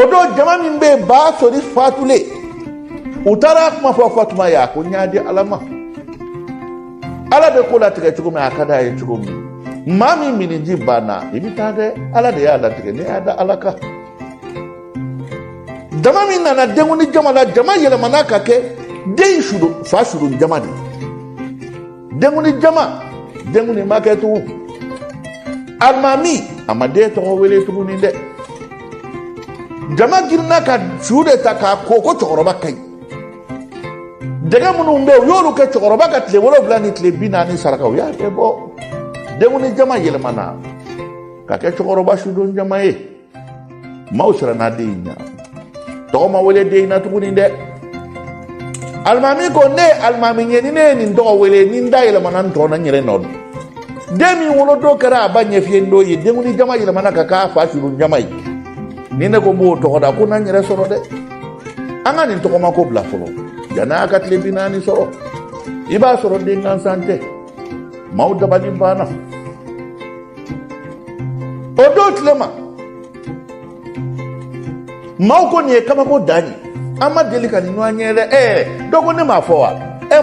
odo jama min be ba sori fatule utara kuma fo fatuma ya ko nyaadi alama ala de ko la tige tugo me akada ye tugo mami min ji bana ibitade ala de ya da tige ne ada alaka jama min nana denguni jama la jama yele manaka ke den shudu fa shudu jama de denguni jama denguni maketu almami amade to wele tugo ni de jama girna ka shude ta ka koko chokoroba kai daga munu mbe yolu ke chokoroba ka tle wolo blani tle binani saraka ya ebo denguni jama yele mana ka ke chokoroba shudu jama e mausra na dinya to ma wele deina tuguni de almami ko ne almami nyeni ne ni ndo wele ni nda yele mana ndo na nyere nod demi wolo do kara abanye fiendo yi denguni jama yele mana ka ka fa shudu jama yi ni ne ko mo to da ko na nyere soro de anga ni to ko ma ko bla folo jana ka tle binani soro iba soro de ngan sante mawda bali bana odo tlema mauko ni kama ko dani ama delika ni nwanyere dogo ne mafoa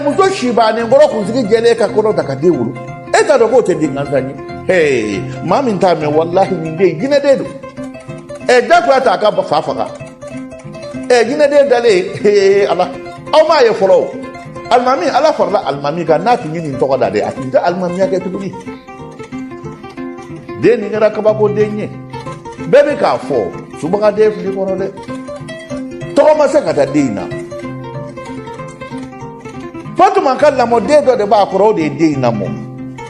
muzo shiba ni ngoro kunzigi jele ka kono taka de wulu ta dogo te di nganzanyi mami ntame wallahi ni de gine de do dakwa ta ka fafaka gine de dale ala o ma ye folo almami ala farla almami ga na tinyi ni to da de atinda almami ya ke tuguni de ni ngara ka ba ko de nye bebe ka fo subaga de fili kono de to ma se kata dina fatuma kala mo de do de ba ko de dina mo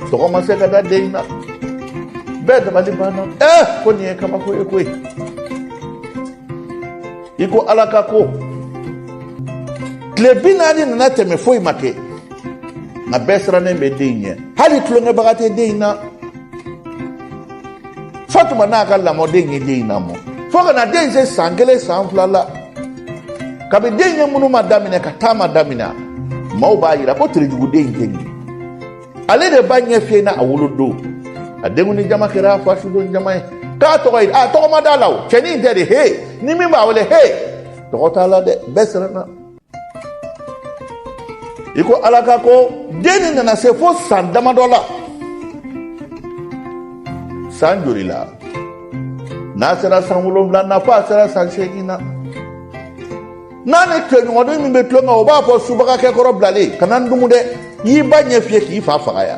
to ma se kata dina be de bali bana ko ni ka ba ko e iko alaka ko klebina ni na teme foi make na besra ne be dinya hali tulonge bagate dina fatuma na kala mo de ni dina mo foga na dense sangele sanflala kabe denya munu madamine katama damina mauba yira ko trijugu denje ale de banye fie na awolodo adengu ni jama kira fa shudo jama ka to ko to ma dalaw cheni ndede he ni mi ba wole he to tala de besrana iko alaka ko deni na se fo sandama dola sanjurila na sera sanwulo bla na fa sera sanshegina nane twenyu wadu mi betlonga oba po subaka ke koro blale kanan dumude yi banye fie ki fa fa ya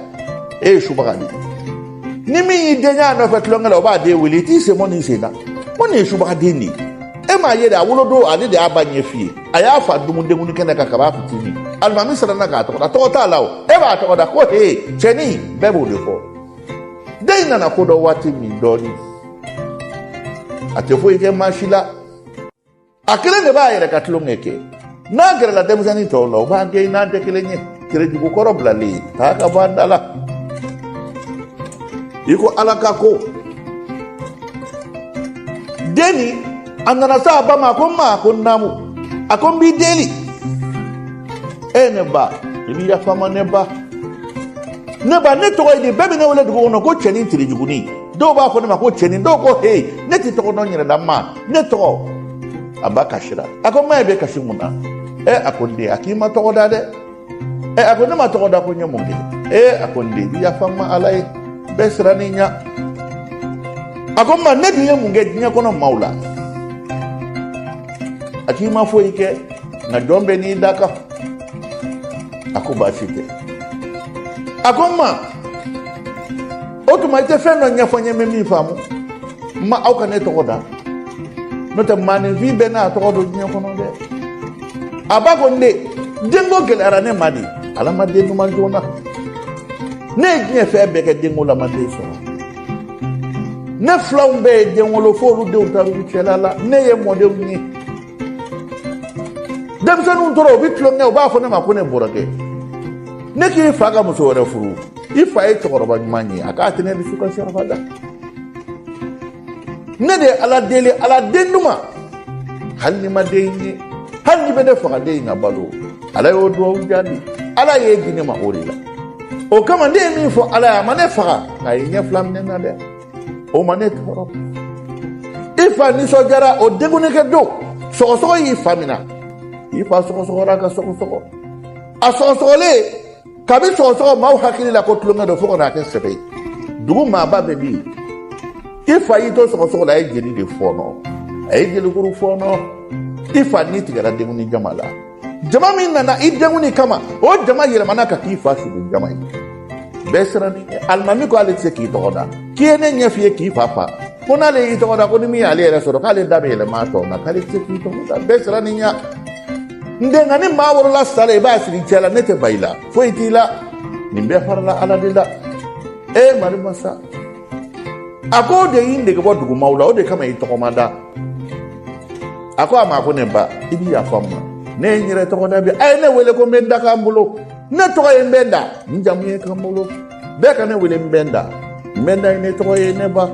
subaka ni mi denya na fetlonga oba de weliti se moni sena moni subaka de ni ma ye da wulo do ade de abanye fie aya fa dumude nguni kene ka ka ba fitini almami sera na ka to ta lawo ba to da ko cheni bebo de ko deina na ko do wati mi doni atefo ike mashila akele ne ba yere katlongeke na gere la demzani to lo ba ge na de kele nye tere jugo korobla li ta ka bandala iko alaka ko deni anana sa ba ma ko namu akon bi deli ene ba ibi ya fama ne ba ne to ide bebe ne wala dugo no ko cheni tere juguni do ba ko ne ma ko cheni do ko ne ti to no nyere da ma ne to abaka shira akoma ebe kashimuna akonde akima to da de akonde ma to da ko nyamunge akonde ya fama alai besra ninya akoma ne bi nyamunge nya kono maula akima fo ike na dombe ni daka akuba fite akoma otumaite feno nya fo nyeme mi famu ma aukane to da nota mani vibe na to do nya kono de abago nde dengo gelara ne madi ala madi no manjona ne nya fe be ke dengo la madi so ne flambe dengo lo fo lu de utaru chelala ne ye mode ni dem sanu toro bi tlo ne ba fo ne ma ko ne borake ne ki faga muso wore furu ifa e to roba manyi aka tene bi suka sharafa da ne de ala dele ala denduma halni ma deyni halni be defa ga deyna balo ala yo do jadi ala ye gine ma orila o kama de mi fo ala ya mane fa ay nya flam ne na de o mane toro ifa ni sojara o deguni ke do sogo yi famina ifa sogo ra ka sogo a sogo le kabi sogo ma hakili la ko tulunga do fo na ke sebe dugu ma ba be bi ifa yi to sogo la e jeli de fono e jeli guru fono ifa ni tigara deguni jamala jama min nana i deguni kama o jama yele manaka ki fa su jama yi besrani almami ko ale se ki to da ki ene nyafiye ki papa kona le ito da ko ni mi ale re so kale da be le ma to na kale se ki to da besrani nya ndenga ni ma woro la sale ba siri tela nete baila fo itila nimbe farla ala dilla e mari masa ako de inde ko dugu maula o de kama ito ko mada ako ama ko ne ba ibi ya famma ne nyire to ko da bi ay ne wele ko menda ka mbulo ne to ko mbenda njamu ka mbulo be ka ne wele mbenda ne to ko ne ba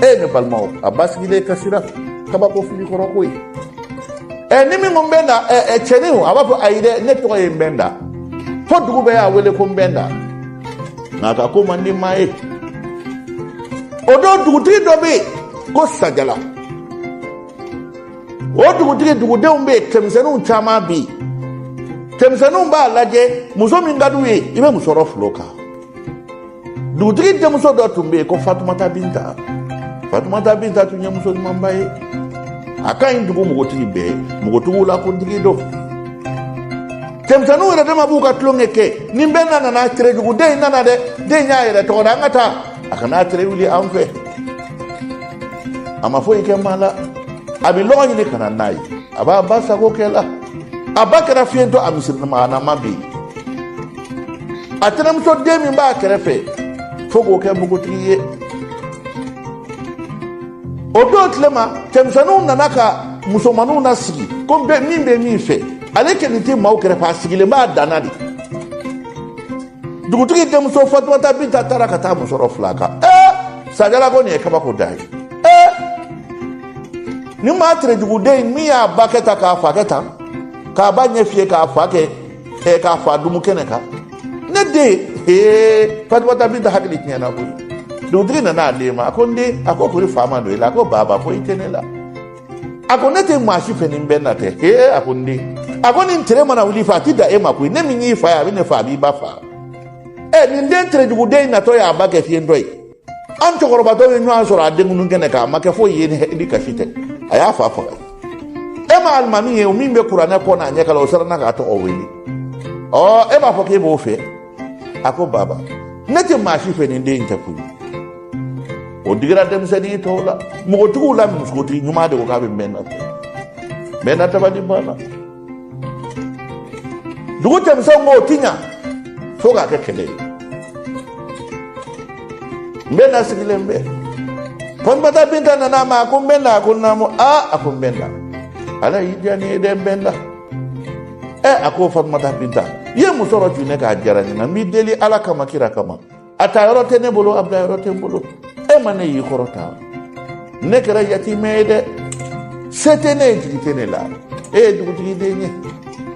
e ne palmo abasgide kasira kaba ko fili ko rokoi ni mi mbenda cheni ho abapo aide ne to ko mbenda fo dugu be ya wele ko mbenda na ka ko mandi mai odo dugu ti do be ko sajala o dugu de umbe temsenu chama bi temsenu ba laje muso min gadu ye ibe musoro floka dugu de muso do tumbe ko Fatumata Binta tunya muso mambaye akain dugu mugoti be mugotu la ko digi do temsenu re de mabuka tlongeke nimbena na tere dugu de nana de nya ire to da ngata akana tere wuli amfe ama fo ike mala abi logi ni kana nai aba basa ko kela abakara fiento amisir na mabi atanam to demi ba kerefe fogo ke mugutiye odo tlema temsanu nanaka musomanu nasigi kombe mimbe mife aleke niti mau kerefa sigile ba danadi dugutugi temso Fatumata Binta taraka ta musoro flaka sajala ko ne kaba ko dai ni ma tere jugude mi ya baketa ka faketa ka ba nyefie ka fake ka fa dumu keneka ne de Fatumata Binta hakili tiana boy do drina na lema akonde akokori fama no ila ko baba ko itenela akonete mashi fenin benate akonde akoni ntere mana wuli fati da ema ko ne minyi fa ya ne fa bi ba fa ni den tere jugude na to ya bake fie ndoi an chokoroba to nyu ansoro adengunu keneka make fo yene di kashite aya fa ema almami e umimbe kurana ko na nyaka lo sarana ka to oweli ema fo ke bo fe ako baba nete mashi fe ni ndin ta kuni o digira dem sedi to la mo tugu la muskoti nyuma de ko ka be mena ta bani bana dugu tem so mo tinya fo ga ke kele mena sigilembe Fatumata Binta na nama akumbenda akunamo akumbenda ala yijani de benda ako Fatumata Binta ye musoro tune ka jarani na mi deli ala kama kira kama ata yorote ne bolo abda yorote bolo mane yi korota ne kera yatime de setene jitene la dugu de nye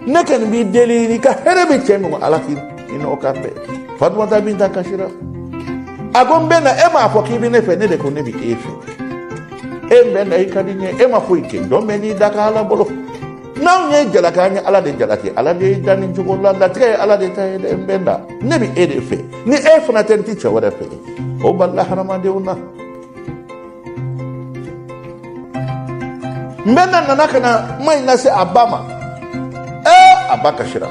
ne kan bi deli ni ka herebe chemu ala ki ino kambe Fatumata Binta kashira agombena ema afokibi ne fe ne de ko ne bi efe mbena ikadinye ema foike do meni dakala bolo naw nye jalaka nya ala de jalaki ala de dani jugola la tre ala de tay de mbenda ne bi efe ni efe na tenti chawara fe o balla harama de una mbena nanaka na mai nase abama abaka shira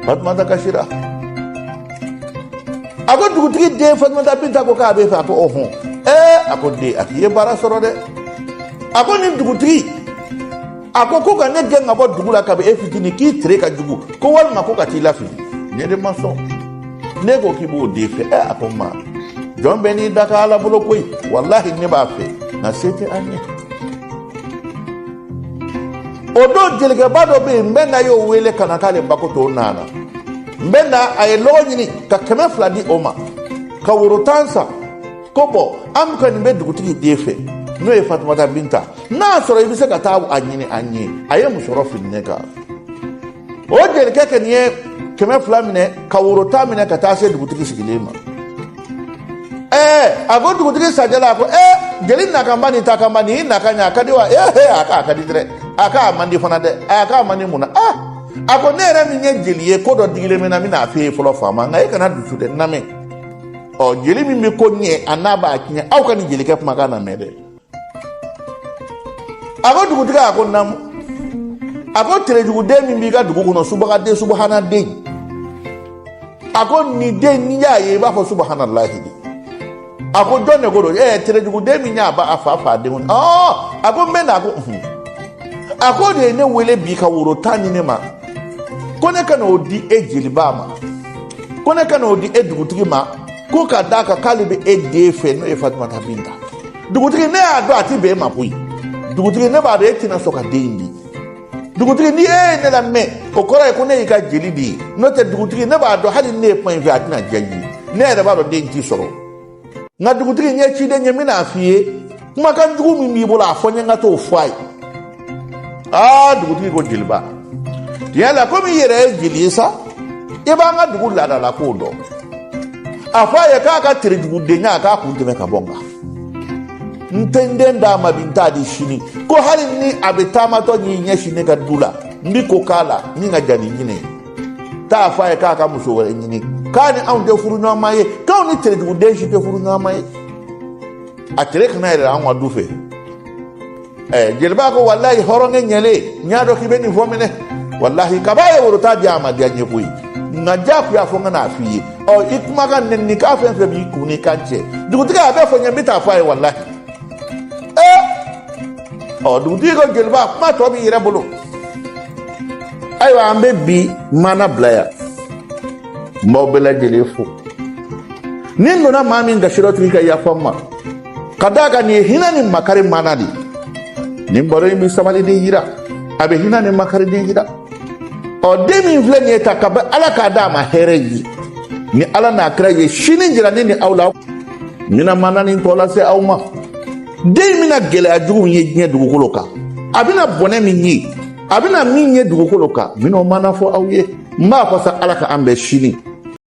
Fatumata kashira ako dugutigi de Fatumata Binta ko ka be fa ko ohun ako de akiye bara soro de ako ni dugutigi ako ko ka ne genga bo dugula ka be efitini ki tre ka jugu ko wal ma ko ka ti lafi ne de maso ne ko ki bo de fe ako ma don be ni daka ala bolo koy wallahi ne ba fe na sete anye odo jelike bado be mbena yo wele kana kale bakoto nana mbena ay lonyini ka keme fladi oma ka wurutansa kobo am kan be dugutigi defe no e Fatumata Binta na soro ibise ka tawu anyini anyi aye musorofi nega o jelike ke niye keme flamine ka wurutamine ka tase dugutigi sigilema ago dugutigi sajala ko jeli na kan bani ta kan bani na kan ya kadiwa aka dire aka mandi fana de aka mandi muna ako ne ra mi nye jeli ye ko do digile me na mi na fe folo fama nga e kana dutu de na me o jeli mi me ko nye anaba kinya au kan jeli ke kuma kana me de ako dugu tiga ako nam ako tere dugu de mi bi ga dugu kono subaka de subhana de ako ni de ni ya ye ba fo subhanallah di ako donne godo tere dugu de mi nya ba afa de on ako me na ako de ne wele bi ka woro tani ne ma kone kana odi ejeli ba ma kone kana odi edugutigi ma ko ka daka kalibe edefe no e Fatima Binta dugutigi ne ado ati be ma pui dugutigi ne ba de tina soka dendi dugutigi ni ne la me okora ko ne ka jeli di no te dugutigi ne ba do hali ne point ve atina jayi ne da ba do denti soro na dugutigi nye chi de nyemi na afie kuma kan dugu mi mi bola afonye ngato fai dugutigi ko jilba yala komi yere jilisa ibanga dugu lada la kodo afaye kaka tiri dugu denya ka kunteme kabonga ntendenda mabinta di shini ko hali ni abetama to nyi nyeshine ka dula ndiko kala ni ngajani nyine ta afaye kaka musowere nyini kani aunde furu no maye ka oni tiri dugu denshi te furu no maye atere kana ere anwa dufe jelba ko wallahi horonge nyele nyado kibeni fomene wallahi kabaye worota jama dia nyekui na japu ya fonga na afiye o ikuma kan ni ka fe bi kuni kanche dugutiga abe fonya mita faye wallahi dugutiga gelba ma to bi ire bolo aywa ambe bi mana blaya mobile jelefu nindo na mami ngashiroti ka ya fama kadaga ni hinani makari manadi nimbore mi samali de yira abe hinani makari de yira o demi vle ni eta ka ala ka da ma hereji ni ala na kra ye shinin jira ni awla mina manani tola se awma demi na gele ajugu ye nye dugukolo ka abina bone mi nyi abina mi nye dugukolo ka mino mana fo awye ma ko sa ala ka ambe shini